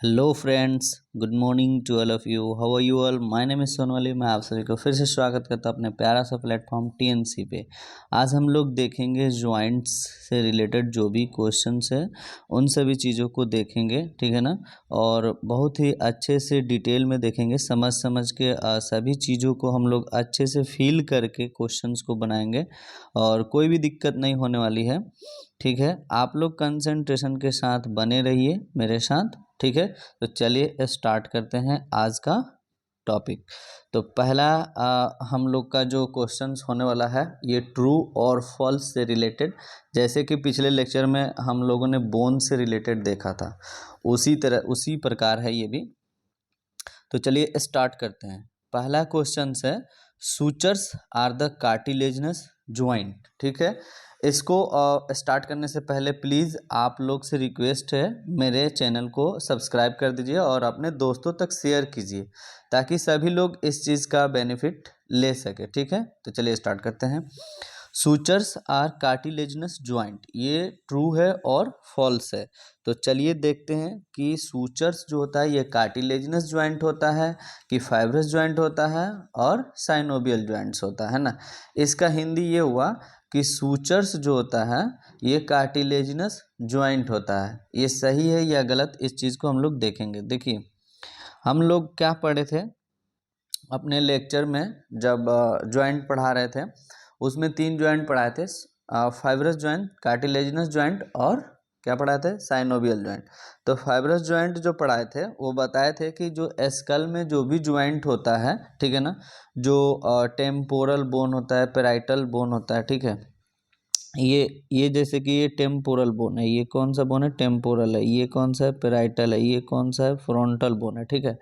Hello friends, good morning to all of you. How are you all? My name is Sonwali. मैं आप सभी को फिर से स्वागत करता हूँ अपने प्यारा सा प्लेटफॉर्म टीएनसी पे। आज हम लोग देखेंगे जॉइंट्स से रिलेटेड जो भी क्वेश्चंस है उन सभी चीज़ों को देखेंगे, ठीक है ना। और बहुत ही अच्छे से डिटेल में देखेंगे, समझ समझ के सभी चीज़ों को हम लोग अच्छे से फील करके क्वेश्चंस को बनाएंगे और कोई भी दिक्कत नहीं होने वाली है, ठीक है। आप लोग कंसंट्रेशन के साथ बने रहिए मेरे साथ, ठीक है। तो चलिए स्टार्ट करते हैं आज का टॉपिक। तो पहला हम लोग का जो क्वेश्चंस होने वाला है ये ट्रू और फॉल्स से रिलेटेड, जैसे कि पिछले लेक्चर में हम लोगों ने बोन से रिलेटेड देखा था, उसी प्रकार है ये भी। तो चलिए स्टार्ट करते हैं। पहला क्वेश्चन है, sutures are the cartilaginous joint, ठीक है। इसको स्टार्ट करने से पहले प्लीज़ आप लोग से रिक्वेस्ट है, मेरे चैनल को सब्सक्राइब कर दीजिए और अपने दोस्तों तक शेयर कीजिए ताकि सभी लोग इस चीज़ का बेनिफिट ले सके, ठीक है। तो चलिए स्टार्ट करते हैं। सूचर्स आर कार्टिलेजनस ज्वाइंट, ये ट्रू है और फॉल्स है। तो चलिए देखते हैं कि सूचर्स जो होता है ये कार्टिलेजनस ज्वाइंट होता है कि फाइब्रस ज्वाइंट होता है और साइनोवियल ज्वाइंट्स होता है ना। इसका हिंदी ये हुआ कि सूचर्स जो होता है ये कार्टिलेजनस ज्वाइंट होता है। ये सही है या गलत, इस चीज़ को हम लोग देखेंगे। देखिए, हम लोग क्या पढ़े थे अपने लेक्चर में, जब ज्वाइंट पढ़ा रहे थे उसमें 3 ज्वाइंट पढ़ाए थे, फाइब्रस ज्वाइंट, कार्टिलेजिनस ज्वाइंट और क्या पढ़ाए थे, साइनोवियल ज्वाइंट। तो फाइब्रस ज्वाइंट जो पढ़ाए थे वो बताए थे कि जो स्कल में जो भी ज्वाइंट होता है, ठीक है ना, जो टेम्पोरल बोन होता है, पेराइटल बोन होता है, ठीक है। ये जैसे कि ये टेम्पोरल बोन है, ये कौन सा बोन है, टेम्पोरल है। ये कौन सा है, पेराइटल है। ये कौन सा है, फ्रंटल बोन है, ठीक है।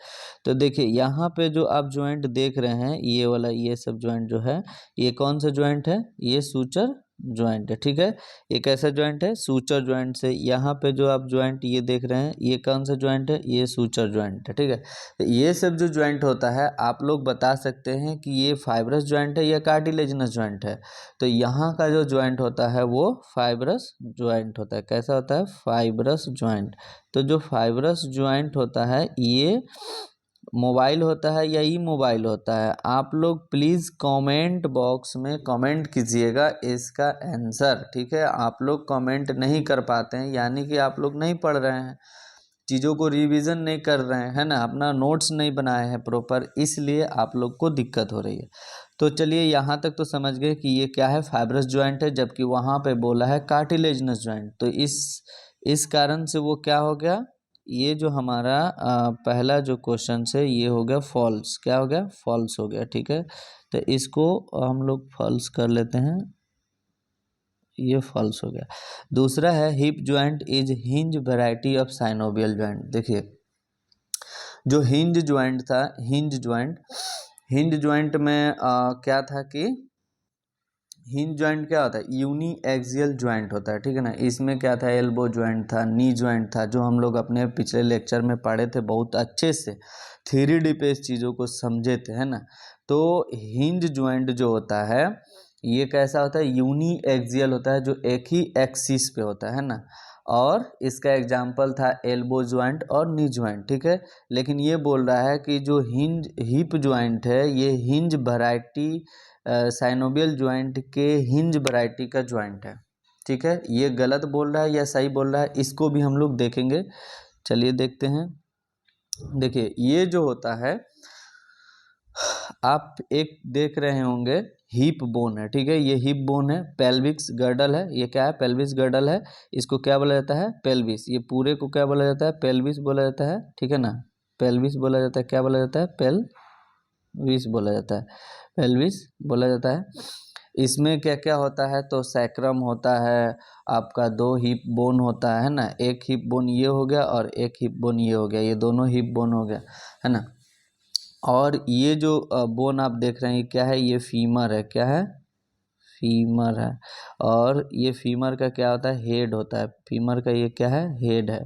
तो देखिए यहाँ पे जो आप ज्वाइंट देख रहे हैं, ये वाला, ये सब ज्वाइंट जो है ये कौन सा ज्वाइंट है, ये सूचर ज्वाइंट है, ठीक है। ये कैसा ज्वाइंट है, सूचर ज्वाइंट से। यहाँ पे जो आप ज्वाइंट ये देख रहे हैं ये कौन सा ज्वाइंट है, ये सूचर ज्वाइंट है, ठीक है। तो ये सब जो ज्वाइंट होता है आप लोग बता सकते हैं कि ये फाइब्रस ज्वाइंट है या कार्टिलेजिनस ज्वाइंट है। तो यहाँ का जो ज्वाइंट होता है वो फाइब्रस ज्वाइंट होता है। कैसा होता है, फाइब्रस ज्वाइंट। तो जो फाइब्रस ज्वाइंट होता है ये मोबाइल होता है या ई मोबाइल होता है, आप लोग प्लीज़ कमेंट बॉक्स में कमेंट कीजिएगा इसका आंसर, ठीक है। आप लोग कमेंट नहीं कर पाते हैं यानी कि आप लोग नहीं पढ़ रहे हैं, चीज़ों को रिवीजन नहीं कर रहे हैं, है ना, अपना नोट्स नहीं बनाए हैं प्रॉपर, इसलिए आप लोग को दिक्कत हो रही है। तो चलिए यहाँ तक तो समझ गए कि ये क्या है, फाइब्रस ज्वाइंट है, जबकि वहाँ पे बोला है कार्टिलेजिनस ज्वाइंट। तो इस कारण से वो क्या हो गया, ये जो हमारा पहला जो क्वेश्चन है ये हो गया फॉल्स। क्या हो गया, फॉल्स हो गया, ठीक है। तो इसको हम लोग फॉल्स कर लेते हैं, ये फॉल्स हो गया। दूसरा है, hip joint is hinge variety of synovial joint. देखिए, जो हिंज ज्वाइंट था, हिंज ज्वाइंट में क्या था कि हिंज ज्वाइंट क्या होता है, यूनी एक्सियल ज्वाइंट होता है, ठीक है ना। इसमें क्या था, एल्बो ज्वाइंट था, नी ज्वाइंट था, जो हम लोग अपने पिछले लेक्चर में पढ़े थे बहुत अच्छे से, 3D पे इस चीज़ों को समझे थे, है ना। तो हिंज ज्वाइंट जो होता है ये कैसा होता है, यूनी एक्सियल होता है, जो एक ही एक्सिस पे होता है ना। और इसका एग्जाम्पल था एल्बो ज्वाइंट और नी ज्वाइंट, ठीक है। लेकिन ये बोल रहा है कि जो हिप ज्वाइंट है ये हिंज वैरायटी, साइनोवियल ज्वाइंट के हिंज वैरायटी का ज्वाइंट है, ठीक है। ये गलत बोल रहा है या सही बोल रहा है, इसको भी हम लोग देखेंगे। चलिए देखते हैं। देखिए, ये जो होता है आप एक देख रहे होंगे, हिप बोन है, ठीक है। ये हिप बोन है, पेल्विक्स गर्डल है, ये क्या है, पेल्विस गर्डल है। इसको क्या बोला जाता है, पेल्विस। ये पूरे को क्या बोला जाता है, पेल्विस बोला जाता है, ठीक है ना। पेल्विस बोला जाता है, क्या बोला जाता है, पेल्विस बोला जाता है, पेल्विस बोला जाता है। इसमें क्या क्या होता है, तो सैक्रम होता है, आपका 2 हिप बोन होता है ना। एक हिप बोन ये हो गया और एक हिप बोन ये हो गया, ये दोनों हिप बोन हो गया, है ना। और ये जो बोन आप देख रहे हैं ये क्या है, ये फीमर है। क्या है, फीमर है। और ये फीमर का क्या होता है, हेड होता है। फीमर का ये क्या है, हेड है,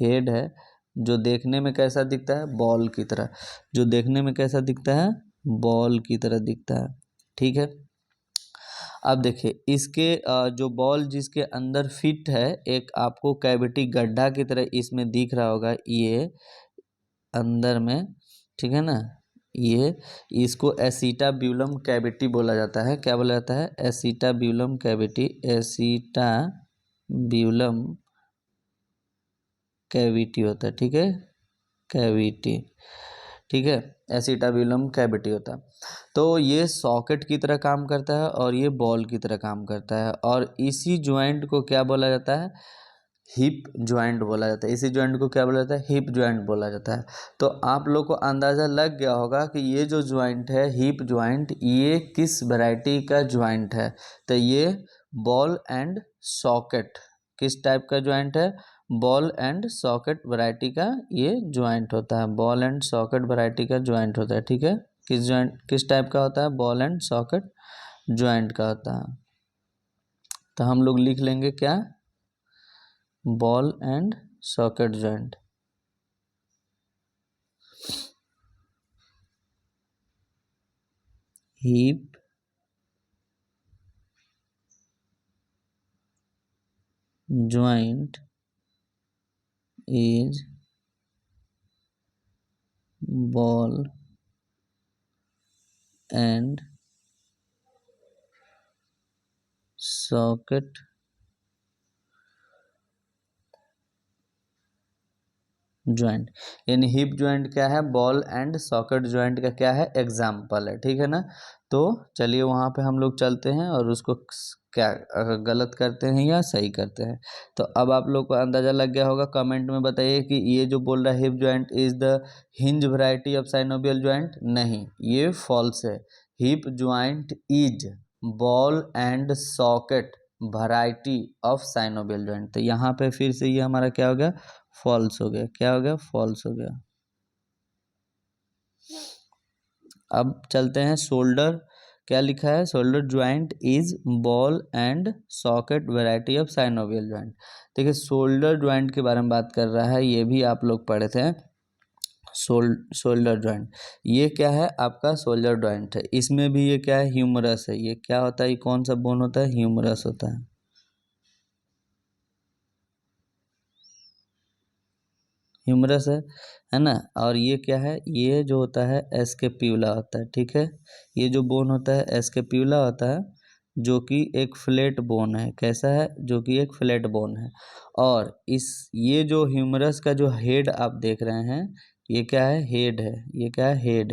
हेड है, जो देखने में कैसा दिखता है, बॉल की तरह। जो देखने में कैसा दिखता है, बॉल की तरह दिखता है, ठीक है। अब देखिए इसके जो बॉल जिसके अंदर फिट है, एक आपको कैविटी गड्ढा की तरह इसमें दिख रहा होगा, ये अंदर में, ठीक है ना, ये इसको एसिटाब्यूलम कैविटी बोला जाता है। क्या बोला जाता है? एसिटाब्यूलम कैविटी, एसिटाब्यूलम कैविटी होता है, ठीक है, कैविटी, ठीक है, एसिटाब्यूलम कैविटी होता है। तो ये सॉकेट की तरह काम करता है और ये बॉल की तरह काम करता है, और इसी ज्वाइंट को क्या बोला जाता है? हिप ज्वाइंट बोला जाता है। इसी ज्वाइंट को क्या बोला जाता है? हिप ज्वाइंट बोला जाता है। तो आप लोग को अंदाज़ा लग गया होगा कि ये जो ज्वाइंट है, हिप ज्वाइंट, ये किस वैरायटी का ज्वाइंट है। तो ये बॉल एंड सॉकेट, किस टाइप का ज्वाइंट है? बॉल एंड सॉकेट वैरायटी का ये ज्वाइंट होता है। बॉल एंड सॉकेट वैरायटी का ज्वाइंट होता है, ठीक है। किस टाइप का होता है? बॉल एंड सॉकेट ज्वाइंट का होता है। तो हम लोग लिख लेंगे क्या? Ball and socket joint. Hip joint is ball and socket joint. यानी हिप ज्वाइंट क्या है? बॉल एंड सॉकेट ज्वाइंट का क्या है? एग्जाम्पल है, ठीक है ना। तो चलिए वहाँ पे हम लोग चलते हैं और उसको क्या गलत करते हैं या सही करते हैं। तो अब आप लोग को अंदाज़ा लग गया होगा। कमेंट में बताइए कि ये जो बोल रहा है hip joint is the hinge variety of synovial joint. नहीं, ये फॉल्स है। Hip joint is ball and socket variety of synovial joint. तो यहाँ पे फिर से ये हमारा क्या हो गया? फॉल्स हो गया। क्या हो गया? फॉल्स हो गया। अब चलते हैं शोल्डर। क्या लिखा है? Shoulder joint is ball and socket variety of synovial joint. देखिए शोल्डर ज्वाइंट के बारे में बात कर रहा है, ये भी आप लोग पढ़े थे। शोल्डर ज्वाइंट, ये क्या है? आपका शोल्डर ज्वाइंट है। इसमें भी ये क्या है? ह्यूमरस है। ये क्या होता है? ये कौन सा बोन होता है? ह्यूमरस होता है। ह्यूमरस है ना। और ये क्या है? ये जो होता है एस्केप्यूला होता है, ठीक है। ये जो बोन होता है एस्केप्यूला होता है, जो कि एक फ्लैट बोन है। कैसा है? जो कि एक फ्लैट बोन है। और ये जो ह्यूमरस का जो हेड आप देख रहे हैं, ये क्या है? हेड है। ये क्या है? हेड।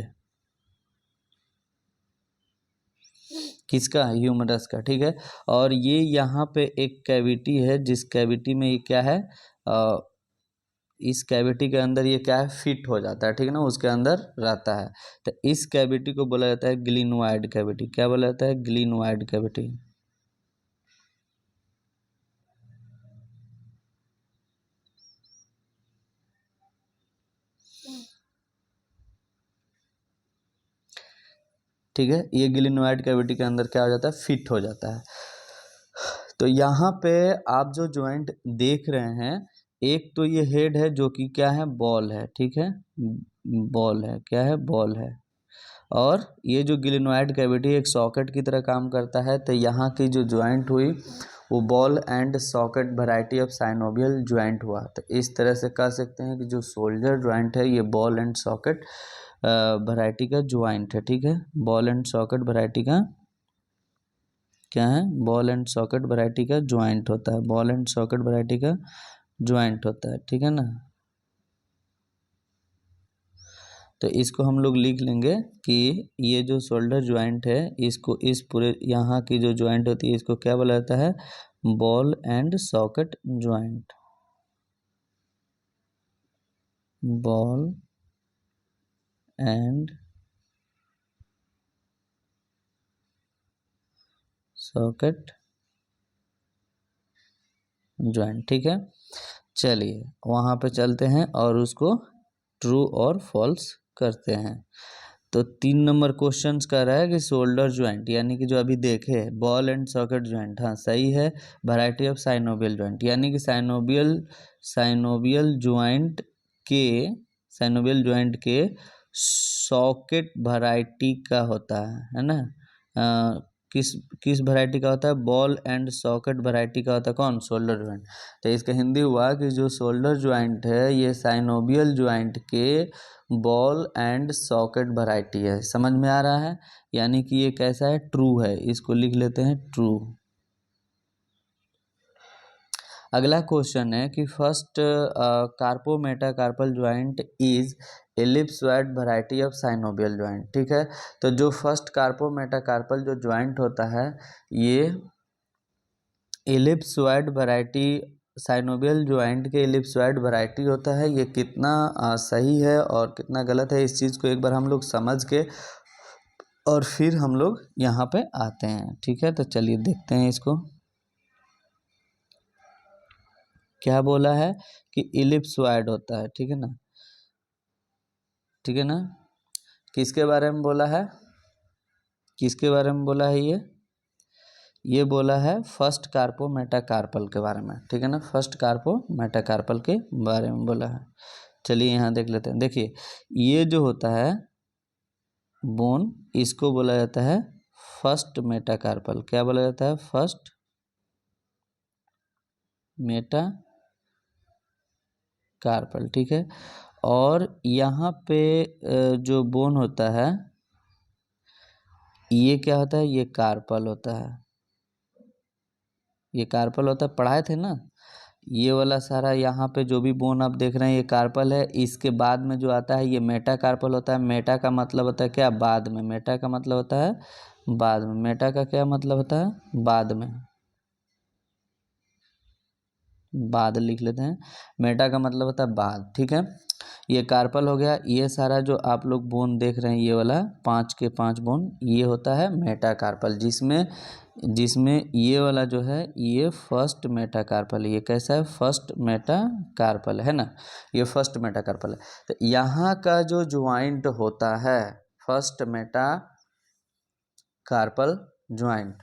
किसका? ह्यूमरस का, ठीक है। और ये यहाँ पे एक कैविटी है, जिस कैविटी में ये क्या है? इस कैविटी के अंदर ये क्या है? फिट हो जाता है, ठीक है ना, उसके अंदर रहता है। तो इस कैविटी को बोला जाता है ग्लिनोइड कैविटी। क्या बोला जाता है? Glenoid cavity. ठीक है, ये ग्लिनोइड कैविटी के अंदर क्या हो जाता है? फिट हो जाता है। तो यहाँ पे आप जो ज्वाइंट देख रहे हैं, एक तो ये हेड है जो कि क्या है? बॉल है, ठीक है, बॉल है। क्या है? बॉल है। और ये जो ग्लिनोइड कैविटी एक सॉकेट की तरह काम करता है। तो यहाँ की जो ज्वाइंट हुई वो ball and socket variety of synovial joint हुआ। तो इस तरह से कह सकते हैं कि जो शोल्डर ज्वाइंट है ये बॉल एंड सॉकेट वैरायटी का ज्वाइंट है, ठीक है। बॉल एंड सॉकेट वैरायटी का क्या है? बॉल एंड सॉकेट वैरायटी का ज्वाइंट होता है। बॉल एंड सॉकेट वैरायटी का ज्वाइंट होता है, ठीक है ना। तो इसको हम लोग लिख लेंगे कि ये जो शोल्डर ज्वाइंट है, इसको इस पूरे यहाँ की जो ज्वाइंट होती है इसको क्या बोला जाता है? Ball and socket joint. Ball and socket joint, ठीक है। चलिए वहाँ पे चलते हैं और उसको ट्रू और फॉल्स करते हैं। तो 3 नंबर क्वेश्चन कह रहा है कि शोल्डर ज्वाइंट, यानी कि जो अभी देखे बॉल एंड सॉकेट ज्वाइंट, हाँ सही है। वैरायटी ऑफ साइनोवियल ज्वाइंट, यानी कि साइनोवियल ज्वाइंट के साइनोवियल ज्वाइंट के सॉकेट वैरायटी का होता है ना। किस किस वैरायटी का होता है? बॉल एंड सॉकेट वैरायटी का होता है। कौन? Shoulder joint. तो इसका हिंदी हुआ कि जो शोल्डर ज्वाइंट है ये साइनोवियल ज्वाइंट के बॉल एंड सॉकेट वैरायटी है। समझ में आ रहा है? यानी कि ये कैसा है? ट्रू है। इसको लिख लेते हैं ट्रू। अगला क्वेश्चन है कि first carpo metacarpal joint is ellipsoid variety of synovial joint. ठीक है, तो जो फर्स्ट कार्पो मेटाकार्पल जो ज्वाइंट होता है ये एलिप्सॉइड वैरायटी, साइनोवियल ज्वाइंट के एलिप्सॉइड वैरायटी होता है। ये कितना सही है और कितना गलत है, इस चीज़ को एक बार हम लोग समझ के और फिर हम लोग यहाँ पे आते हैं। ठीक है, तो चलिए देखते हैं इसको। क्या बोला है कि इलिप्सॉइड होता है। ठीक है ना, ठीक है ना। किसके बारे में बोला है? किसके बारे में बोला है? ये बोला है फर्स्ट कार्पो मेटाकार्पल के बारे में। ठीक है ना, फर्स्ट कार्पो मेटाकार्पल के बारे में बोला है। चलिए यहाँ देख लेते हैं। देखिए, ये जो होता है बोन, इसको बोला जाता है फर्स्ट मेटाकार्पल। क्या बोला जाता है? First metacarpal. ठीक है, और यहाँ पे जो बोन होता है ये क्या होता है? ये कार्पल होता है। ये कार्पल होता है, पढ़ाए थे ना। ये वाला सारा यहाँ पे जो भी बोन आप देख रहे हैं ये कार्पल है। इसके बाद में जो आता है ये मेटा कार्पल होता है। मेटा का मतलब होता है क्या? बाद में। मेटा का मतलब होता है बाद में। मेटा का क्या मतलब होता है? बाद में। बाद लिख लेते हैं। मेटा का मतलब होता है बाद। ठीक है, ये कार्पल हो गया। ये सारा जो आप लोग बोन देख रहे हैं ये वाला 5 के 5 बोन, ये होता है मेटा कार्पल, जिसमें जिसमें ये वाला जो है ये फर्स्ट मेटा कार्पल है। ये कैसा है? फर्स्ट मेटा कार्पल है ना, ये फर्स्ट मेटा कार्पल है। तो यहाँ का जो ज्वाइंट होता है first metacarpal joint,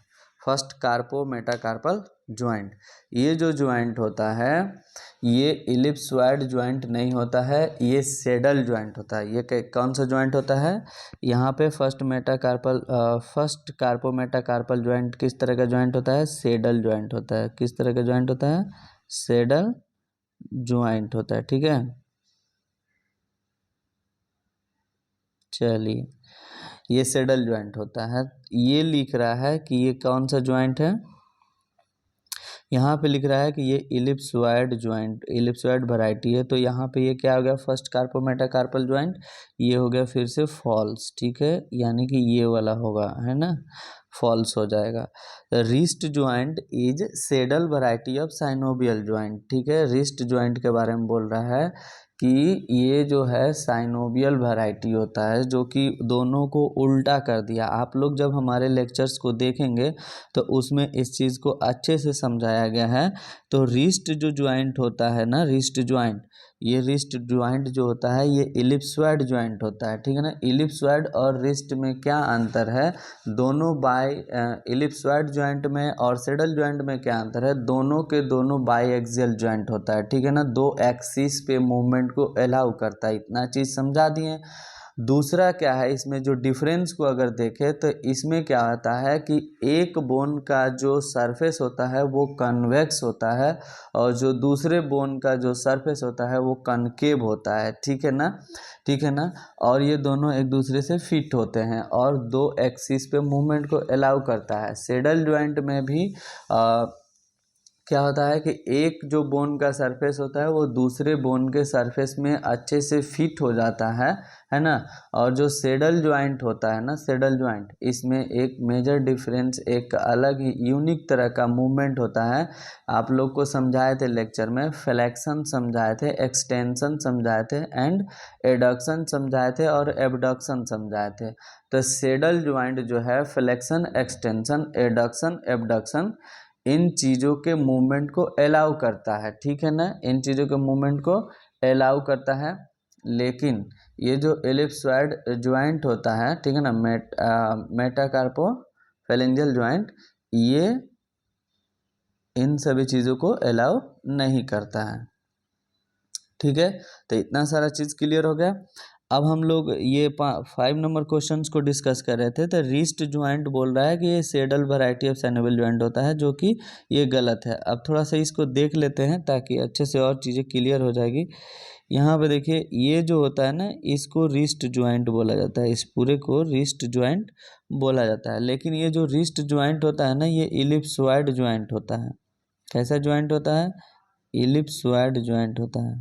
first carpo metacarpal joint, ये जो ज्वाइंट होता है ये इलिप्सॉइड ज्वाइंट नहीं होता है, ये सेडल ज्वाइंट होता है। ये कौन सा ज्वाइंट होता है? यहाँ पे first metacarpal first carpo metacarpal joint किस तरह का ज्वाइंट होता है? सेडल ज्वाइंट होता है। किस तरह का ज्वाइंट होता है? सेडल ज्वाइंट होता है। ठीक है, चलिए ये सेडल ज्वाइंट होता है। ये लिख रहा है कि ये कौन सा ज्वाइंट है? यहाँ पे लिख रहा है कि ये इलिप्सॉइड ज्वाइंट, इलिप्सॉइड वैरायटी है। तो यहाँ पे ये क्या हो गया? First carpo metacarpal joint. ये हो गया फिर से फॉल्स। ठीक है, यानी कि ये वाला होगा, है ना, फॉल्स हो जाएगा। Wrist joint is saddle variety of synovial joint. ठीक है, रिस्ट ज्वाइंट के बारे में बोल रहा है कि ये जो है साइनोवियल वैरायटी होता है, जो कि दोनों को उल्टा कर दिया। आप लोग जब हमारे लेक्चर्स को देखेंगे तो उसमें इस चीज़ को अच्छे से समझाया गया है। तो रिस्ट जो ज्वाइंट होता है ना, रिस्ट ज्वाइंट, ये रिस्ट ज्वाइंट जो होता है ये इलिप्सॉइड ज्वाइंट होता है। ठीक है ना, इलिप्सॉइड और रिस्ट में क्या अंतर है? दोनों बाय इलिप्सॉइड ज्वाइंट में और सेडल ज्वाइंट में क्या अंतर है? दोनों के दोनों बाई एक्सियल ज्वाइंट होता है। ठीक है ना, दो एक्सिस पे मूवमेंट को अलाउ करता है। इतना चीज़ समझा दिए। दूसरा क्या है इसमें जो डिफरेंस को अगर देखें तो इसमें क्या होता है कि एक बोन का जो सरफेस होता है वो कन्वेक्स होता है और जो दूसरे बोन का जो सरफेस होता है वो कनकेव होता है। ठीक है ना, ठीक है ना, और ये दोनों एक दूसरे से फिट होते हैं और दो एक्सिस पे मूवमेंट को अलाउ करता है। सेडल ज्वाइंट में भी क्या होता है कि एक जो बोन का सरफेस होता है वो दूसरे बोन के सरफेस में अच्छे से फिट हो जाता है ना। और जो सेडल ज्वाइंट होता है ना, सेडल ज्वाइंट, इसमें एक मेजर डिफरेंस, एक अलग ही यूनिक तरह का मूवमेंट होता है। आप लोग को समझाए थे लेक्चर में, फ्लेक्शन समझाए थे, एक्सटेंशन समझाए थे एंड एडक्शन समझाए थे और एबडक्शन समझाए थे। तो सेडल ज्वाइंट जो है फ्लेक्शन, एक्सटेंशन, एडक्शन, एबडक्शन, इन चीज़ों के मूवमेंट को अलाउ करता है। ठीक है ना, इन चीज़ों के मूवमेंट को अलाउ करता है। लेकिन ये जो एलिप्सॉइड ज्वाइंट होता है, ठीक है ना, मेटाकार्पो फेलेंजियल ज्वाइंट, ये इन सभी चीज़ों को अलाउ नहीं करता है। ठीक है, तो इतना सारा चीज़ क्लियर हो गया। अब हम लोग ये 5 नंबर क्वेश्चंस को डिस्कस कर रहे थे। तो रिस्ट ज्वाइंट बोल रहा है कि ये सेडल वैरायटी ऑफ सैनेबल ज्वाइंट होता है, जो कि ये गलत है। अब थोड़ा सा इसको देख लेते हैं ताकि अच्छे से और चीज़ें क्लियर हो जाएगी। यहाँ पे देखिए, ये जो होता है ना, इसको रिस्ट ज्वाइंट बोला जाता है, इस पूरे को रिस्ट ज्वाइंट बोला जाता है। लेकिन ये जो रिस्ट ज्वाइंट होता है ना, ये इलिप्सॉइड ज्वाइंट होता है। कैसा ज्वाइंट होता है? इलिप्सॉइड ज्वाइंट होता है।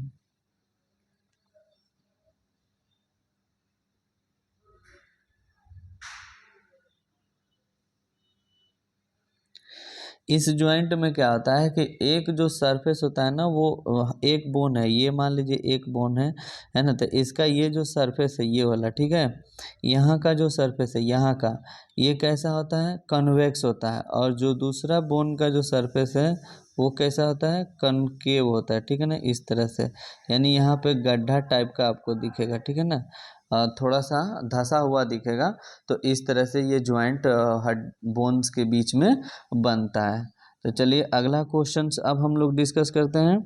इस ज्वाइंट में क्या होता है कि एक जो सरफेस होता है ना, वो एक बोन है, ये मान लीजिए एक बोन है ना। तो इसका ये जो सरफेस है, ये वाला, ठीक है, यहाँ का जो सरफेस है यहाँ का, ये कैसा होता है? कन्वेक्स होता है। और जो दूसरा बोन का जो सरफेस है वो कैसा होता है? कनकेव होता है, ठीक है ना, इस तरह से। यानी यहाँ पे गड्ढा टाइप का आपको दिखेगा, ठीक है ना, थोड़ा सा धंसा हुआ दिखेगा। तो इस तरह से ये ज्वाइंट हड बोन्स के बीच में बनता है। तो चलिए अगला क्वेश्चन अब हम लोग डिस्कस करते हैं।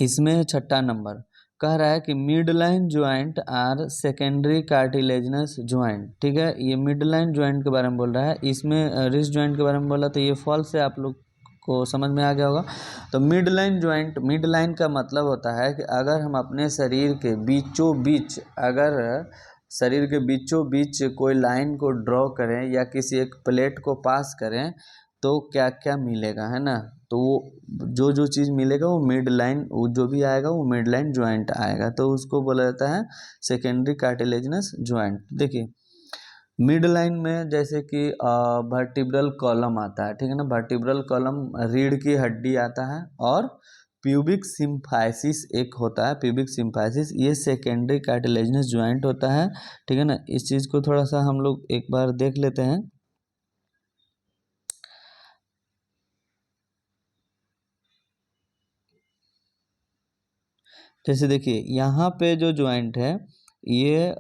इसमें 6 नंबर कह रहा है कि mid line joint are secondary cartilaginous joint, ठीक है। ये मिड लाइन ज्वाइंट के बारे में बोल रहा है, इसमें रिस्ट ज्वाइंट के बारे में बोला, तो ये फॉल्स है, आप लोग को समझ में आ गया होगा। तो mid line joint, mid line का मतलब होता है कि अगर हम अपने शरीर के बीचों बीच, अगर शरीर के बीचों बीच कोई लाइन को ड्रॉ करें या किसी एक प्लेट को पास करें, तो क्या क्या मिलेगा, है ना। तो वो जो चीज़ मिलेगा वो मिड लाइन, वो जो भी आएगा वो मिड लाइन ज्वाइंट आएगा। तो उसको बोला जाता है सेकेंडरी कार्टिलेजनस ज्वाइंट। देखिए मिड लाइन में जैसे कि वर्टिब्रल कॉलम आता है, ठीक है ना। वर्टिब्रल कॉलम रीढ़ की हड्डी आता है, और प्यूबिक सिम्फाइसिस एक होता है, प्यूबिक सिम्फाइसिस, ये सेकेंडरी कार्टिलेजनस ज्वाइंट होता है, ठीक है ना। इस चीज़ को थोड़ा सा हम लोग एक बार देख लेते हैं। जैसे देखिए यहाँ पे जो ज्वाइंट है, ये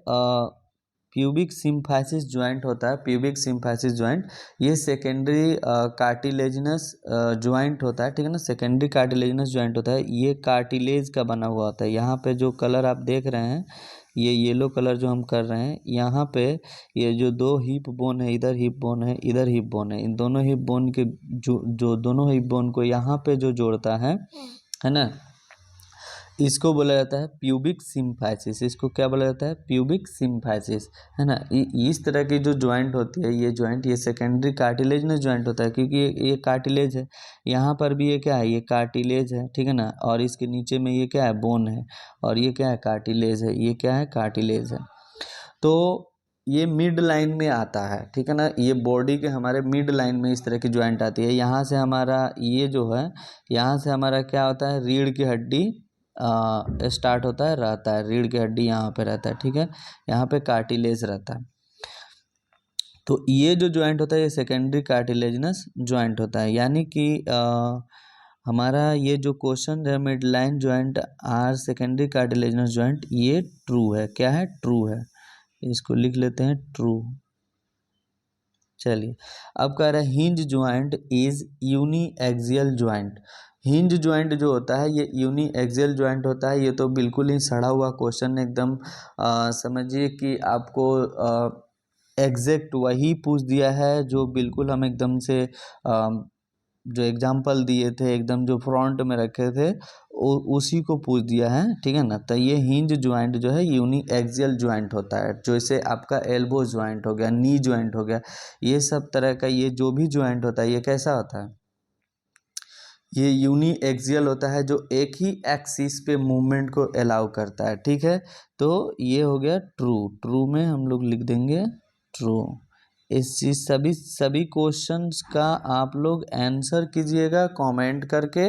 प्यूबिक सिम्फाइसिस ज्वाइंट होता है। प्यूबिक सिम्फाइसिस ज्वाइंट ये सेकेंडरी कार्टिलेजनस ज्वाइंट होता है, ठीक है ना। सेकेंडरी कार्टिलेजनस ज्वाइंट होता है, ये कार्टिलेज का बना हुआ होता है। यहाँ पे जो कलर आप देख रहे हैं, ये येलो कलर जो हम कर रहे हैं, यहाँ पे ये जो 2 हिप बोन है, इधर हिप बोन है, इधर हिप बोन है, इन दोनों हिप बोन के जो दोनों हिप बोन को यहाँ पे जो जोड़ता है ना, इसको बोला जाता है प्यूबिक सिम्फाइसिस। इसको क्या बोला जाता है? प्यूबिक सिम्फाइसिस, है ना। इस तरह की जो ज्वाइंट होती है, ये ज्वाइंट, ये सेकेंडरी कार्टिलेजनस ज्वाइंट होता है, क्योंकि ये कार्टिलेज है। यहाँ पर भी ये क्या है? ये कार्टिलेज है, ठीक है ना। और इसके नीचे में ये क्या है? बोन है। और ये क्या है? कार्टिलेज है। ये क्या है? कार्टिलेज है। तो ये मिड लाइन में आता है, ठीक है ना। ये बॉडी के हमारे मिड लाइन में इस तरह की ज्वाइंट आती है। यहाँ से हमारा ये जो है, यहाँ से हमारा क्या होता है? रीढ़ की हड्डी स्टार्ट होता है, रहता है, रीढ़ की हड्डी यहाँ पे रहता है, ठीक है। यहाँ पे कार्टिलेज रहता है। तो ये जो ज्वाइंट होता है, ये सेकेंडरी कार्टिलेजनस ज्वाइंट होता है। यानी कि हमारा ये जो क्वेश्चन है, mid line joint are secondary cartilaginous joint, ये ट्रू है। क्या है? ट्रू है। इसको लिख लेते हैं ट्रू। चलिए अब कह रहे हैं hinge joint is uniaxial joint. Hinge joint जो होता है ये यूनी एक्सियल ज्वाइंट होता है। ये तो बिल्कुल ही सड़ा हुआ क्वेश्चन, एकदम समझिए कि आपको एग्जैक्ट वही पूछ दिया है जो बिल्कुल हम एकदम से जो एग्जाम्पल दिए थे, एकदम जो फ्रंट में रखे थे, उसी को पूछ दिया है, ठीक है ना। तो ये हिंज ज्वाइंट जो है यूनी एक्सियल ज्वाइंट होता है। जैसे आपका एल्बो ज्वाइंट हो गया, नी ज्वाइंट हो गया, ये सब तरह का ये जो भी ज्वाइंट होता है, ये कैसा होता है? ये यूनी एक्सियल होता है, जो एक ही एक्सिस पे मूवमेंट को अलाउ करता है, ठीक है। तो ये हो गया ट्रू। ट्रू में हम लोग लिख देंगे ट्रू। इस चीज सभी क्वेश्चंस का आप लोग आंसर कीजिएगा कमेंट करके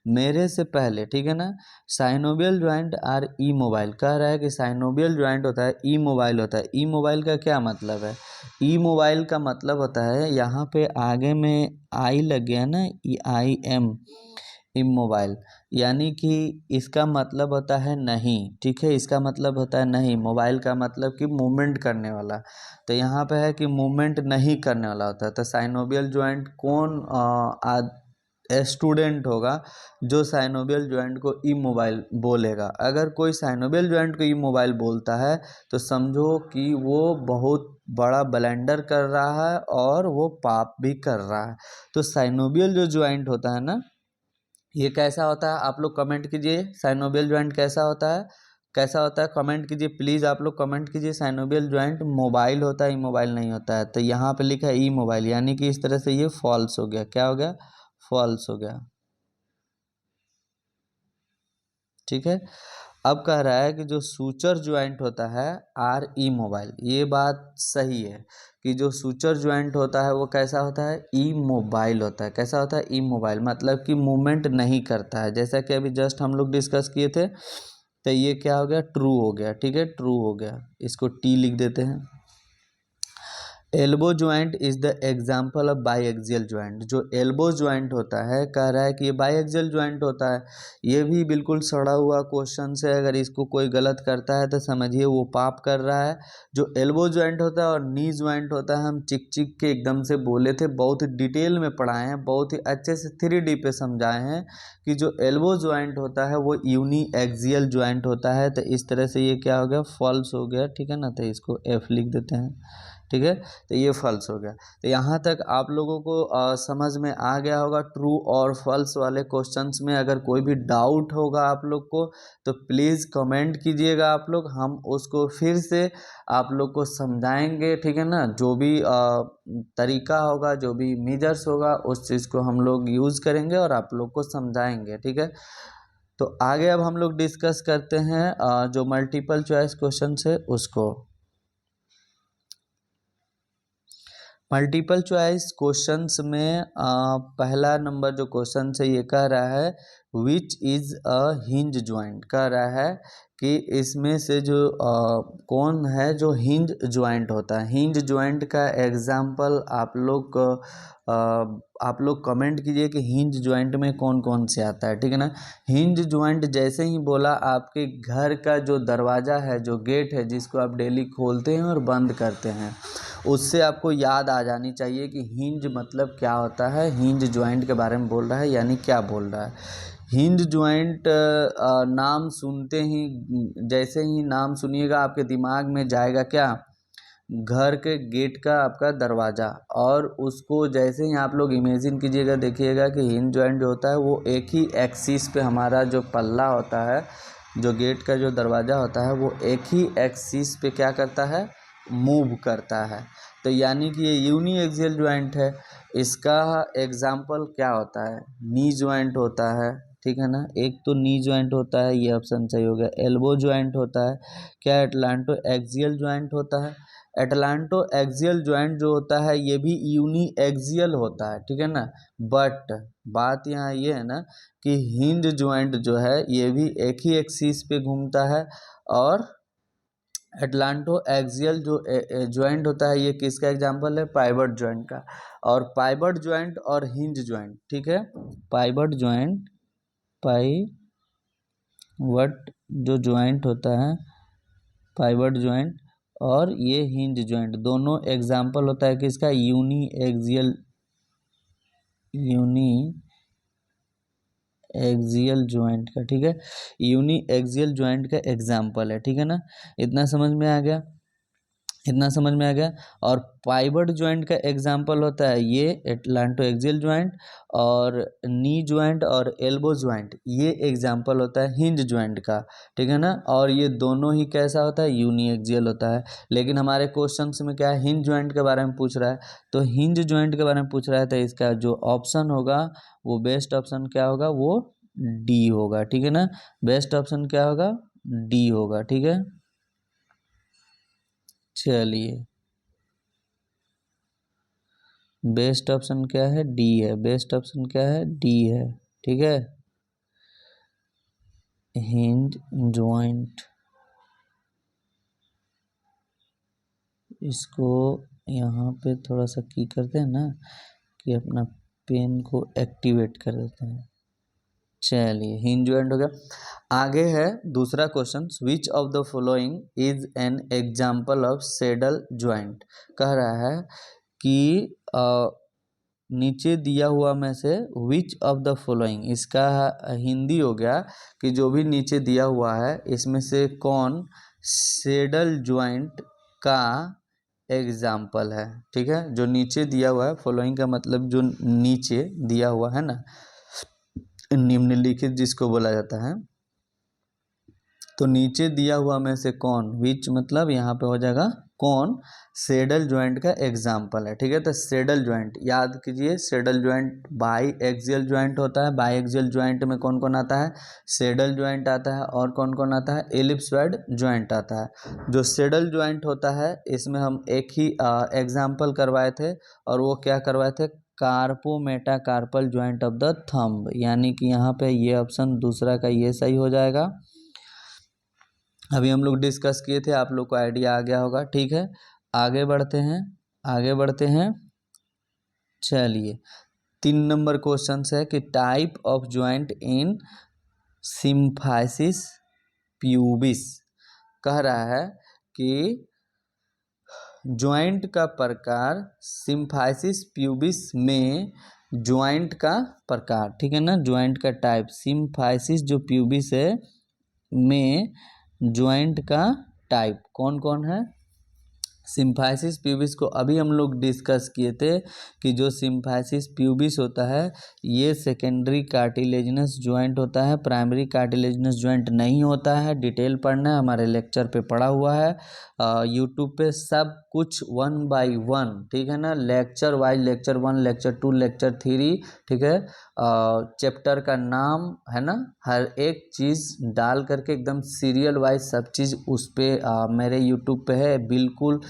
मेरे से पहले, ठीक है ना। Synovial joint R E mobile कह रहा है कि साइनोवियल ज्वाइंट होता है, ई मोबाइल होता है। ई मोबाइल का क्या मतलब है? ई मोबाइल का मतलब होता है, यहाँ पे आगे में आई लग गया ना, ई आई एम, इमोबाइल, यानी कि इसका मतलब होता है नहीं, ठीक है। इसका मतलब होता है नहीं। मोबाइल का मतलब कि मूवमेंट करने वाला। तो यहाँ पे है कि मूवमेंट नहीं करने वाला होता है। तो साइनोवियल ज्वाइंट कौन स्टूडेंट होगा जो साइनोवियल ज्वाइंट को इमोबाइल बोलेगा। अगर कोई साइनोवियल ज्वाइंट को इमोबाइल बोलता है तो समझो कि वो बहुत बड़ा ब्लंडर कर रहा है और वो पाप भी कर रहा है। तो साइनोवियल जो ज्वाइंट होता है ना, ये कैसा होता है, आप लोग कमेंट कीजिए। साइनोवियल ज्वाइंट कैसा होता है, कैसा होता है, कमेंट कीजिए प्लीज़, आप लोग कमेंट कीजिए। साइनोवियल ज्वाइंट मोबाइल होता है, इमोबाइल नहीं होता है। तो यहाँ पे लिखा है ई मोबाइल, यानी कि इस तरह से ये फॉल्स हो गया। क्या हो गया, फॉल्स हो गया। ठीक है, अब कह रहा है कि जो सूचर ज्वाइंट होता है आर ई मोबाइल, ये बात सही है कि जो सूचर ज्वाइंट होता है वो कैसा होता है, ई मोबाइल होता है। कैसा होता है, ई मोबाइल, मतलब कि मूवमेंट नहीं करता है। जैसा कि अभी जस्ट हम लोग डिस्कस किए थे, तो ये क्या हो गया, ट्रू हो गया। ठीक है, ट्रू हो गया, इसको टी लिख देते हैं। Elbow joint is the example of biaxial joint. जो एल्बो ज्वाइंट होता है, कह रहा है कि ये बाईएक्सियल ज्वाइंट होता है। ये भी बिल्कुल सड़ा हुआ क्वेश्चन है, अगर इसको कोई गलत करता है तो समझिए वो पाप कर रहा है। जो एल्बो ज्वाइंट होता है और नी ज्वाइंट होता है, हम चिक चिक के एकदम से बोले थे, बहुत डिटेल में पढ़ाए हैं, बहुत ही अच्छे से 3D पे समझाए हैं कि जो एल्बो ज्वाइंट होता है वो यूनी एक्सियल ज्वाइंट होता है। तो इस तरह से ये क्या हो गया, फॉल्स हो गया। ठीक है ना, तो इसको एफ लिख देते हैं। ठीक है, तो ये फॉल्स हो गया। तो यहाँ तक आप लोगों को समझ में आ गया होगा ट्रू और फॉल्स वाले क्वेश्चंस में। अगर कोई भी डाउट होगा आप लोग को तो प्लीज़ कमेंट कीजिएगा आप लोग, हम उसको फिर से आप लोग को समझाएंगे। ठीक है ना, जो भी तरीका होगा, जो भी मेजर्स होगा, उस चीज़ को हम लोग यूज़ करेंगे और आप लोग को समझाएंगे। ठीक है, तो आगे अब हम लोग डिस्कस करते हैं जो मल्टीपल चॉइस क्वेश्चन है उसको। मल्टीपल चॉइस क्वेश्चंस में पहला नंबर जो क्वेश्चन है ये कह रहा है which is a hinge joint. कह रहा है कि इसमें से जो कौन है जो हिंज ज्वाइंट होता है। हिंज ज्वाइंट का एग्जाम्पल आप लोग कमेंट कीजिए कि हिंज ज्वाइंट में कौन कौन से आता है। ठीक है ना, हिंज ज्वाइंट जैसे ही बोला, आपके घर का जो दरवाज़ा है, जो गेट है, जिसको आप डेली खोलते हैं और बंद करते हैं, उससे आपको याद आ जानी चाहिए कि हिंज मतलब क्या होता है। हिंज ज्वाइंट के बारे में बोल रहा है, यानी क्या बोल रहा है। हिंज ज्वाइंट नाम सुनते ही, जैसे ही नाम सुनिएगा आपके दिमाग में जाएगा क्या, घर के गेट का आपका दरवाज़ा। और उसको जैसे ही आप लोग इमेजिन कीजिएगा, देखिएगा कि हिंज ज्वाइंट जो होता है वो एक ही एक्सिस पे, हमारा जो पल्ला होता है, जो गेट का जो दरवाज़ा होता है, वो एक ही एक्सिस पे क्या करता है, मूव करता है। तो यानी कि ये यूनी एक्सियल ज्वाइंट है। इसका एग्जाम्पल क्या होता है, नी ज्वाइंट होता है। ठीक है ना, एक तो नी ज्वाइंट होता है, ये ऑप्शन सही हो गया। एल्बो ज्वाइंट होता है। क्या एटलांटो एक्सियल ज्वाइंट होता है। एटलांटो एक्सियल ज्वाइंट जो होता है ये भी यूनी एक्सियल होता है। ठीक है ना, बट बात यहाँ ये है ना कि हिंज ज्वाइंट जो है ये भी एक ही एक्सिस पे घूमता है। और एटलांटो एक्सियल जो ज्वाइंट होता है ये किसका एग्जाम्पल है, पाइवट ज्वाइंट का। और पाइवट ज्वाइंट और हिंज ज्वाइंट, ठीक है, पाइवट ज्वाइंट, पाइवट जो ज्वाइंट होता है, पाइवट ज्वाइंट और ये हिंज ज्वाइंट, दोनों एग्जाम्पल होता है किसका, यूनी एक्सियल ज्वाइंट का। ठीक है, यूनी एक्सियल ज्वाइंट का एग्जाम्पल है। ठीक है ना, इतना समझ में आ गया, इतना समझ में आ गया। और पाइवट ज्वाइंट का एग्जाम्पल होता है ये एटलांटो एक्सियल ज्वाइंट, और नी ज्वाइंट और एल्बो ज्वाइंट, ये एग्जाम्पल होता है हिंज ज्वाइंट का। ठीक है ना, और ये दोनों ही कैसा होता है, यूनी एक्सियल होता है। लेकिन हमारे क्वेश्चन में क्या है, हिंज ज्वाइंट के बारे में पूछ रहा है, तो हिंज ज्वाइंट के बारे में पूछ रहा है, तो इसका जो ऑप्शन होगा वो बेस्ट ऑप्शन क्या होगा, वो डी होगा। ठीक है ना, बेस्ट ऑप्शन क्या होगा, डी होगा। ठीक है, चलिए बेस्ट ऑप्शन क्या है, डी है। बेस्ट ऑप्शन क्या है, डी है। ठीक है, हिंज ज्वाइंट, इसको यहाँ पे थोड़ा सा की करते हैं ना कि अपना पेन को एक्टिवेट कर देते हैं। चलिए हिंज ज्वाइंट हो गया। आगे है दूसरा question, which of the following is an example of saddle joint. कह रहा है कि नीचे दिया हुआ में से विच ऑफ द फॉलोइंग, इसका हिंदी हो गया कि जो भी नीचे दिया हुआ है इसमें से कौन सेडल ज्वाइंट का एग्जाम्पल है। ठीक है, जो नीचे दिया हुआ है, फॉलोइंग का मतलब जो नीचे दिया हुआ है ना, निम्नलिखित जिसको बोला जाता है, तो नीचे दिया हुआ में से कौन, विच मतलब यहाँ पे हो जाएगा कौन सेडल ज्वाइंट का एग्जाम्पल है। ठीक है, तो सेडल ज्वाइंट याद कीजिए, saddle joint by axial joint होता है। बाई एक्सियल ज्वाइंट में कौन कौन आता है, सेडल ज्वाइंट आता है, और कौन कौन आता है, एलिप्सॉइड ज्वाइंट आता है। जो सेडल ज्वाइंट होता है इसमें हम एक ही एग्जाम्पल करवाए थे, और वो क्या करवाए थे, carpo metacarpal joint of the thumb, यानी कि यहाँ पे ये ऑप्शन दूसरा का ये सही हो जाएगा। अभी हम लोग डिस्कस किए थे, आप लोग को आइडिया आ गया होगा। ठीक है, आगे बढ़ते हैं, आगे बढ़ते हैं। चलिए 3 नंबर क्वेश्चन है कि type of joint in symphysis pubis, कह रहा है कि ज्वाइंट का प्रकार सिम्फाइसिस प्यूबिस में, ज्वाइंट का प्रकार, ठीक है ना, ज्वाइंट का टाइप सिम्फाइसिस जो प्यूबिस है में ज्वाइंट का टाइप कौन कौन है। सिम्फाइसिस प्यूबिस को अभी हम लोग डिस्कस किए थे कि जो सिम्फाइसिस प्यूबिस होता है ये सेकेंडरी कार्टिलेजिनस ज्वाइंट होता है, प्राइमरी कार्टिलेजिनस ज्वाइंट नहीं होता है। डिटेल पढ़ना है, हमारे लेक्चर पे पढ़ा हुआ है यूट्यूब पे सब कुछ 1 बाय 1, ठीक है ना, lecture wise, lecture 1, lecture 2, lecture 3, ठीक है, चैप्टर का नाम है ना, हर एक चीज़ डाल करके एकदम सीरियल वाइज सब चीज़ उस पर मेरे यूट्यूब पे है, बिल्कुल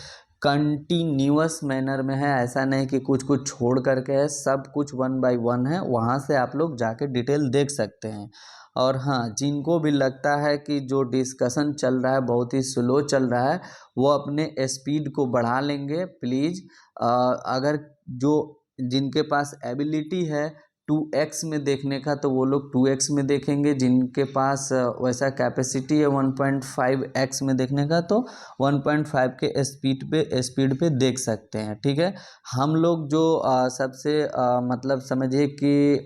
कंटिन्यूअस मैनर में है, ऐसा नहीं कि कुछ कुछ छोड़ करके है, सब कुछ 1 बाय 1 है, वहाँ से आप लोग जाके डिटेल देख सकते हैं। और हाँ, जिनको भी लगता है कि जो डिस्कशन चल रहा है बहुत ही स्लो चल रहा है, वो अपने स्पीड को बढ़ा लेंगे प्लीज़। अगर जो जिनके पास एबिलिटी है 2x में देखने का तो वो लोग 2x में देखेंगे, जिनके पास वैसा कैपेसिटी है 1.5x में देखने का तो 1.5 के स्पीड पे देख सकते हैं। ठीक है, हम लोग जो सबसे मतलब समझिए कि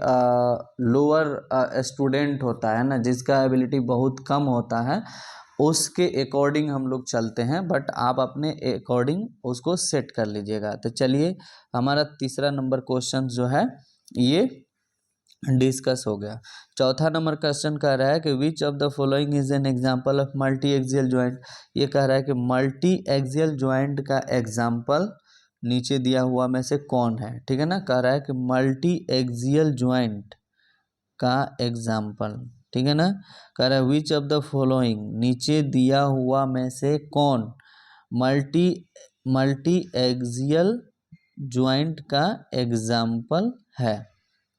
लोअर स्टूडेंट होता है ना, जिसका एबिलिटी बहुत कम होता है, उसके अकॉर्डिंग हम लोग चलते हैं, बट आप अपने अकॉर्डिंग उसको सेट कर लीजिएगा। तो चलिए हमारा तीसरा नंबर क्वेश्चन जो है ये डिस्कस हो गया। चौथा नंबर क्वेश्चन कह रहा है कि which of the following is an example of multi axial joint. ये कह रहा है कि मल्टी एक्सियल ज्वाइंट का एग्जांपल नीचे दिया हुआ में से कौन है। ठीक है ना, कह रहा है कि मल्टी एक्सियल ज्वाइंट का एग्जांपल, ठीक है ना, कह रहा है विच ऑफ द फॉलोइंग, नीचे दिया हुआ में से कौन मल्टी एक्सियल ज्वाइंट का एग्जाम्पल है।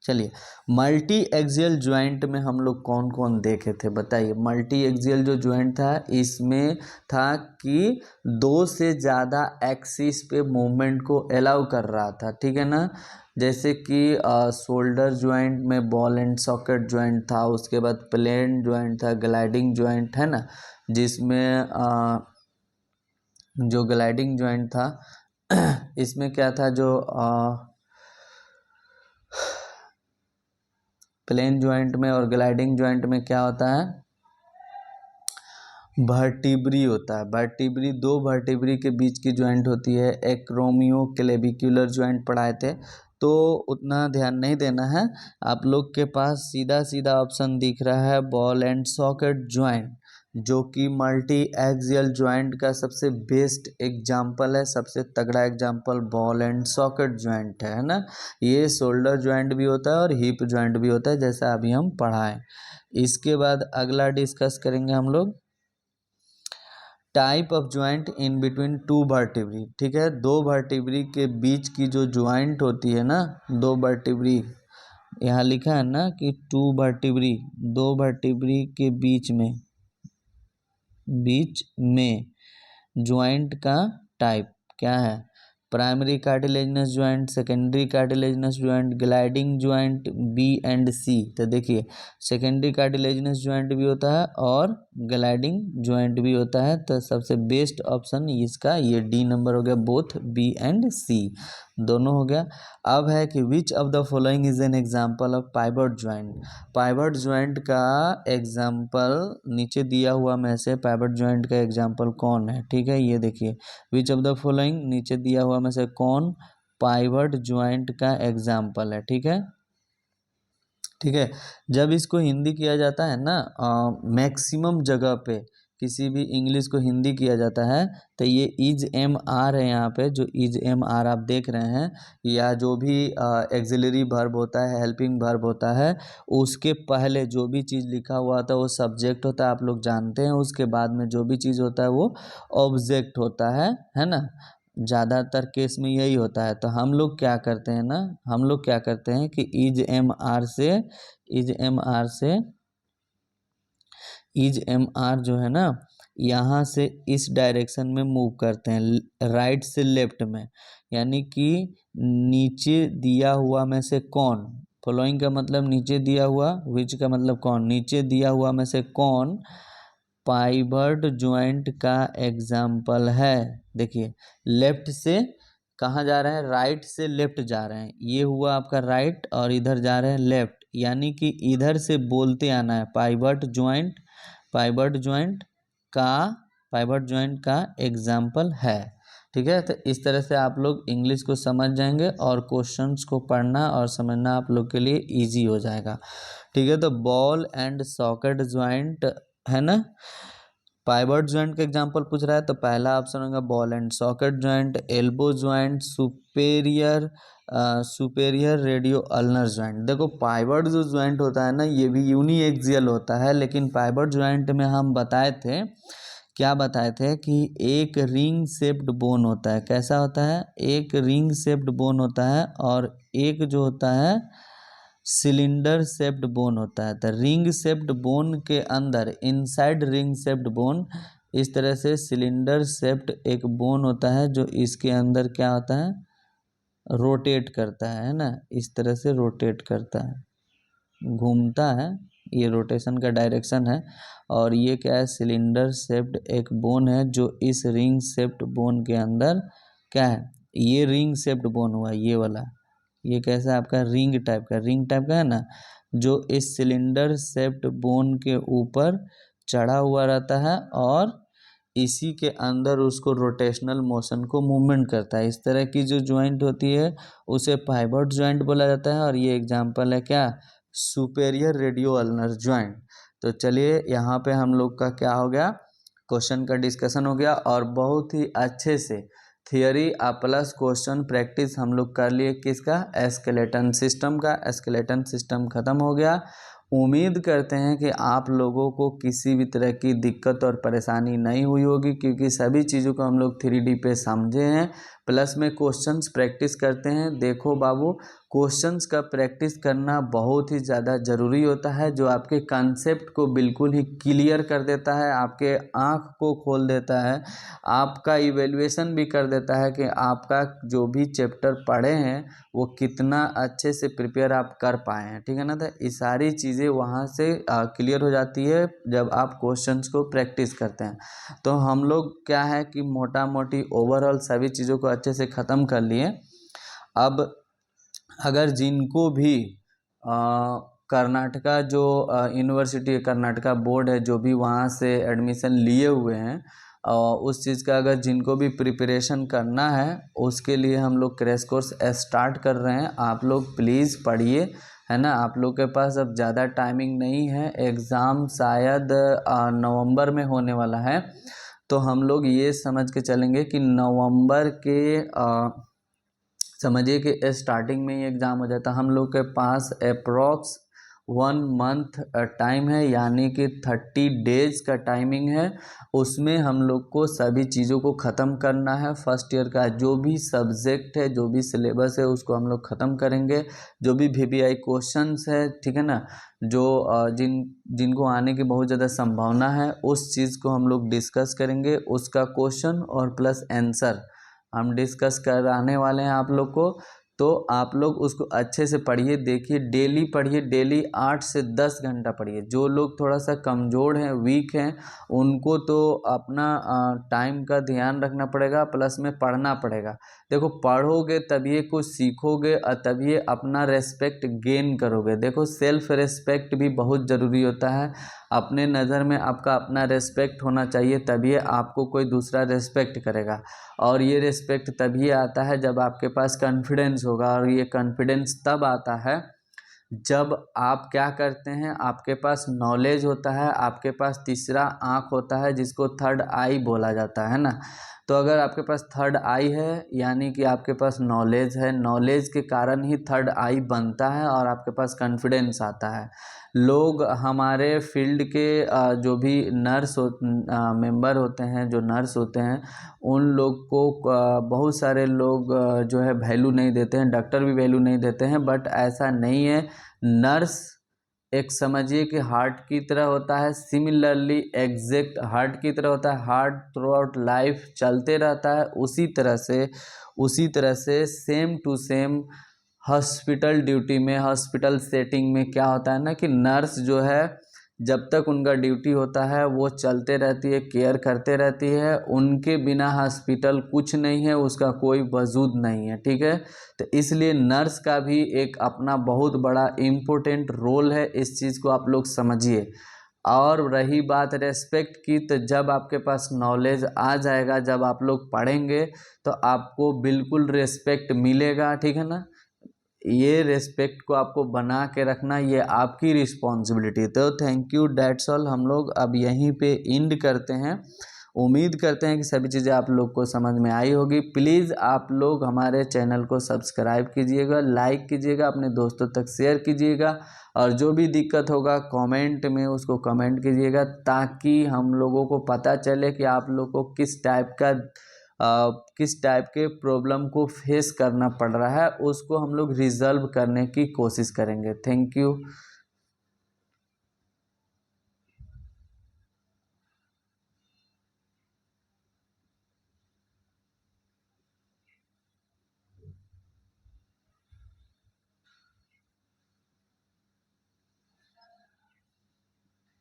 चलिए मल्टी एक्सियल ज्वाइंट में हम लोग कौन कौन देखे थे बताइए। मल्टी एक्सियल जो ज्वाइंट था इसमें था कि 2 से ज़्यादा एक्सिस पे मूवमेंट को अलाउ कर रहा था, ठीक है ना, जैसे कि शोल्डर ज्वाइंट में बॉल एंड सॉकेट ज्वाइंट था, उसके बाद प्लेन ज्वाइंट था, ग्लाइडिंग ज्वाइंट है ना, जिसमें जो ग्लाइडिंग ज्वाइंट था इसमें क्या था, जो प्लेन ज्वाइंट में और ग्लाइडिंग ज्वाइंट में क्या होता है, वर्टिब्री होता है। वर्टिब्री 2 वर्टिब्री के बीच की ज्वाइंट होती है। एक्रोमियो क्लेविकुलर ज्वाइंट पढ़ाए थे तो उतना ध्यान नहीं देना है, आप लोग के पास सीधा सीधा ऑप्शन दिख रहा है बॉल एंड सॉकेट ज्वाइंट, जो कि मल्टी एक्सियल ज्वाइंट का सबसे बेस्ट एग्जाम्पल है, सबसे तगड़ा example ball and socket joint है ना। ये शोल्डर ज्वाइंट भी होता है और हिप ज्वाइंट भी होता है, जैसा अभी हम पढ़ाएं। इसके बाद अगला डिस्कस करेंगे हम लोग type of joint in between 2 vertebrae. ठीक है, 2 वर्टिब्री के बीच की जो ज्वाइंट होती है ना, 2 वर्टिब्री, यहाँ लिखा है ना कि 2 वर्टिब्री, 2 वर्टिब्री के बीच में ज्वाइंट का टाइप क्या है, primary cartilaginous joint, secondary cartilaginous joint, gliding joint, B and C. तो देखिए सेकेंडरी कार्टिलेजिनस ज्वाइंट भी होता है और ग्लाइडिंग ज्वाइंट भी होता है, तो सबसे बेस्ट ऑप्शन इसका ये डी नंबर हो गया, बोथ बी एंड सी। दोनों हो गया। अब है कि which of the following is an example of pivot joint. Pivot joint का एग्जाम्पल नीचे दिया हुआ में से पाइवट ज्वाइंट का एग्जाम्पल कौन है, ठीक है। ये देखिए विच ऑफ द फॉलोइंग नीचे दिया हुआ में से कौन पाइवट ज्वाइंट का एग्जाम्पल है, ठीक है। ठीक है, जब इसको हिंदी किया जाता है ना मैक्सिमम जगह पे किसी भी इंग्लिश को हिंदी किया जाता है तो ये इज एम आर है, यहाँ पे जो इज एम आर आप देख रहे हैं, या जो भी एक्सिलरी वर्ब होता है, हेल्पिंग वर्ब होता है, उसके पहले जो भी चीज़ लिखा हुआ होता है वो सब्जेक्ट होता है, आप लोग जानते हैं। उसके बाद में जो भी चीज़ होता है वो ऑब्जेक्ट होता है ना। ज़्यादातर केस में यही होता है। तो हम लोग क्या करते हैं ना, हम लोग क्या करते हैं कि इज एम आर से इज एम आर जो है ना यहाँ से इस डायरेक्शन में मूव करते हैं, राइट से लेफ्ट में, यानी कि नीचे दिया हुआ में से कौन, फॉलोइंग का मतलब नीचे दिया हुआ, विच का मतलब कौन, नीचे दिया हुआ में से कौन पाइवट ज्वाइंट का एग्जाम्पल है। देखिए लेफ्ट से कहाँ जा रहे हैं, राइट से लेफ्ट जा रहे हैं, ये हुआ आपका राइट और इधर जा रहे हैं लेफ्ट, यानी कि इधर से बोलते आना है पाइवट ज्वाइंट पाइवट ज्वाइंट का एग्जाम्पल है, ठीक है। तो इस तरह से आप लोग इंग्लिश को समझ जाएंगे और क्वेश्चंस को पढ़ना और समझना आप लोग के लिए इजी हो जाएगा, ठीक है। तो बॉल एंड सॉकेट ज्वाइंट है ना, पाइवट ज्वाइंट का एग्जांपल पूछ रहा है तो पहला ऑप्शन होगा ball and socket joint, elbow joint, superior radio ulnar joint. देखो पाइवट जो ज्वाइंट होता है ना ये भी यूनी एक्सियल होता है, लेकिन पाइवट ज्वाइंट में हम बताए थे, क्या बताए थे कि एक रिंग शेप्ड बोन होता है। कैसा होता है, एक रिंग शेप्ड बोन होता है और एक जो होता है सिलेंडर शेप्ड बोन होता है। तो रिंग शेप्ड बोन के अंदर, इनसाइड रिंग शेप्ड बोन, इस तरह से सिलेंडर शेप्ड एक बोन होता है जो इसके अंदर क्या होता है, रोटेट करता है ना, इस तरह से रोटेट करता है, घूमता है, ये रोटेशन का डायरेक्शन है। और ये क्या है, सिलेंडर शेप्ड एक बोन है जो इस रिंग शेप्ड बोन के अंदर क्या है, ये रिंग शेप्ड बोन हुआ, ये वाला, ये कैसा है आपका रिंग टाइप का है ना, जो इस सिलेंडर शेप्ड बोन के ऊपर चढ़ा हुआ रहता है और इसी के अंदर उसको रोटेशनल मोशन को मूवमेंट करता है। इस तरह की जो ज्वाइंट होती है उसे पाइवट ज्वाइंट बोला जाता है और ये एग्जांपल है क्या, सुपेरियर रेडियो अल्नर ज्वाइंट। तो चलिए यहाँ पे हम लोग का क्या हो गया, क्वेश्चन का डिस्कशन हो गया और बहुत ही अच्छे से थियरी प्लस क्वेश्चन प्रैक्टिस हम लोग कर लिए किसका, स्केलेटन सिस्टम का। स्केलेटन सिस्टम खत्म हो गया। उम्मीद करते हैं कि आप लोगों को किसी भी तरह की दिक्कत और परेशानी नहीं हुई होगी, क्योंकि सभी चीज़ों को हम लोग 3D पे समझे हैं, प्लस में क्वेश्चंस प्रैक्टिस करते हैं। देखो बाबू, क्वेश्चंस का प्रैक्टिस करना बहुत ही ज़्यादा ज़रूरी होता है, जो आपके कंसेप्ट को बिल्कुल ही क्लियर कर देता है, आपके आँख को खोल देता है, आपका इवेल्युएशन भी कर देता है कि आपका जो भी चैप्टर पढ़े हैं वो कितना अच्छे से प्रिपेयर आप कर पाए हैं, ठीक है ना। तो ये सारी चीज़ें वहाँ से क्लियर हो जाती है जब आप क्वेश्चंस को प्रैक्टिस करते हैं। तो हम लोग क्या है कि मोटा मोटी ओवरऑल सभी चीज़ों को अच्छे से ख़त्म कर लिए। अब अगर जिनको भी कर्नाटका जो यूनिवर्सिटी कर्नाटका बोर्ड है, जो भी वहाँ से एडमिशन लिए हुए हैं, उस चीज़ का अगर जिनको भी प्रिपरेशन करना है उसके लिए हम लोग क्रैश कोर्स स्टार्ट कर रहे हैं। आप लोग प्लीज़ पढ़िए, है ना। आप लोग के पास अब ज़्यादा टाइमिंग नहीं है, एग्ज़ाम शायद नवंबर में होने वाला है। तो हम लोग ये समझ के चलेंगे कि नवंबर के समझिए कि स्टार्टिंग में ही एग्ज़ाम हो जाता है। हम लोग के पास अप्रॉक्स 1 मंथ टाइम है, यानी कि 30 डेज़ का टाइमिंग है। उसमें हम लोग को सभी चीज़ों को ख़त्म करना है। फर्स्ट ईयर का जो भी सब्जेक्ट है, जो भी सिलेबस है, उसको हम लोग ख़त्म करेंगे। जो भी VBI क्वेश्चंस है, ठीक है ना, जो जिनको आने की बहुत ज़्यादा संभावना है, उस चीज़ को हम लोग डिस्कस करेंगे। उसका क्वेश्चन और प्लस आंसर हम डिस्कस कराने वाले हैं आप लोग को। तो आप लोग उसको अच्छे से पढ़िए, देखिए, डेली पढ़िए, डेली 8 से 10 घंटा पढ़िए। जो लोग थोड़ा सा कमज़ोर हैं, वीक हैं, उनको तो अपना टाइम का ध्यान रखना पड़ेगा, प्लस में पढ़ना पड़ेगा। देखो, पढ़ोगे तभी कुछ सीखोगे और तभी अपना रेस्पेक्ट गेन करोगे। देखो, सेल्फ रेस्पेक्ट भी बहुत ज़रूरी होता है। अपने नज़र में आपका अपना रेस्पेक्ट होना चाहिए, तभी आपको कोई दूसरा रेस्पेक्ट करेगा। और ये रिस्पेक्ट तभी आता है जब आपके पास कॉन्फिडेंस होगा, और ये कॉन्फिडेंस तब आता है जब आप क्या करते हैं, आपके पास नॉलेज होता है, आपके पास तीसरा आँख होता है जिसको थर्ड आई बोला जाता है ना। तो अगर आपके पास थर्ड आई है, यानी कि आपके पास नॉलेज है, नॉलेज के कारण ही थर्ड आई बनता है और आपके पास कॉन्फिडेंस आता है। लोग हमारे फील्ड के जो भी नर्स मेंबर होते हैं, जो नर्स होते हैं, उन लोग को बहुत सारे लोग जो है वैल्यू नहीं देते हैं, डॉक्टर भी वैल्यू नहीं देते हैं, बट ऐसा नहीं है। नर्स एक समझिए कि हार्ट की तरह होता है, सिमिलरली एग्जैक्ट हार्ट की तरह होता है। हार्ट थ्रू आउट लाइफ चलते रहता है, उसी तरह से same to same hospital duty में, हॉस्पिटल सेटिंग में क्या होता है ना कि नर्स जो है, जब तक उनका ड्यूटी होता है वो चलते रहती है, केयर करते रहती है। उनके बिना हॉस्पिटल कुछ नहीं है, उसका कोई वजूद नहीं है, ठीक है। तो इसलिए नर्स का भी एक अपना बहुत बड़ा इम्पोर्टेंट रोल है, इस चीज़ को आप लोग समझिए। और रही बात रेस्पेक्ट की, तो जब आपके पास नॉलेज आ जाएगा, जब आप लोग पढ़ेंगे, तो आपको बिल्कुल रेस्पेक्ट मिलेगा, ठीक है ना। ये रेस्पेक्ट को आपको बना के रखना, ये आपकी रिस्पॉन्सिबिलिटी। तो थैंक यू, डेट्स ऑल। हम लोग अब यहीं पे एंड करते हैं। उम्मीद करते हैं कि सभी चीज़ें आप लोग को समझ में आई होगी। प्लीज़ आप लोग हमारे चैनल को सब्सक्राइब कीजिएगा, लाइक कीजिएगा, अपने दोस्तों तक शेयर कीजिएगा, और जो भी दिक्कत होगा कमेंट में उसको कमेंट कीजिएगा, ताकि हम लोगों को पता चले कि आप लोग को किस टाइप के प्रॉब्लम को फेस करना पड़ रहा है, उसको हम लोग रिजल्व करने की कोशिश करेंगे। Thank you.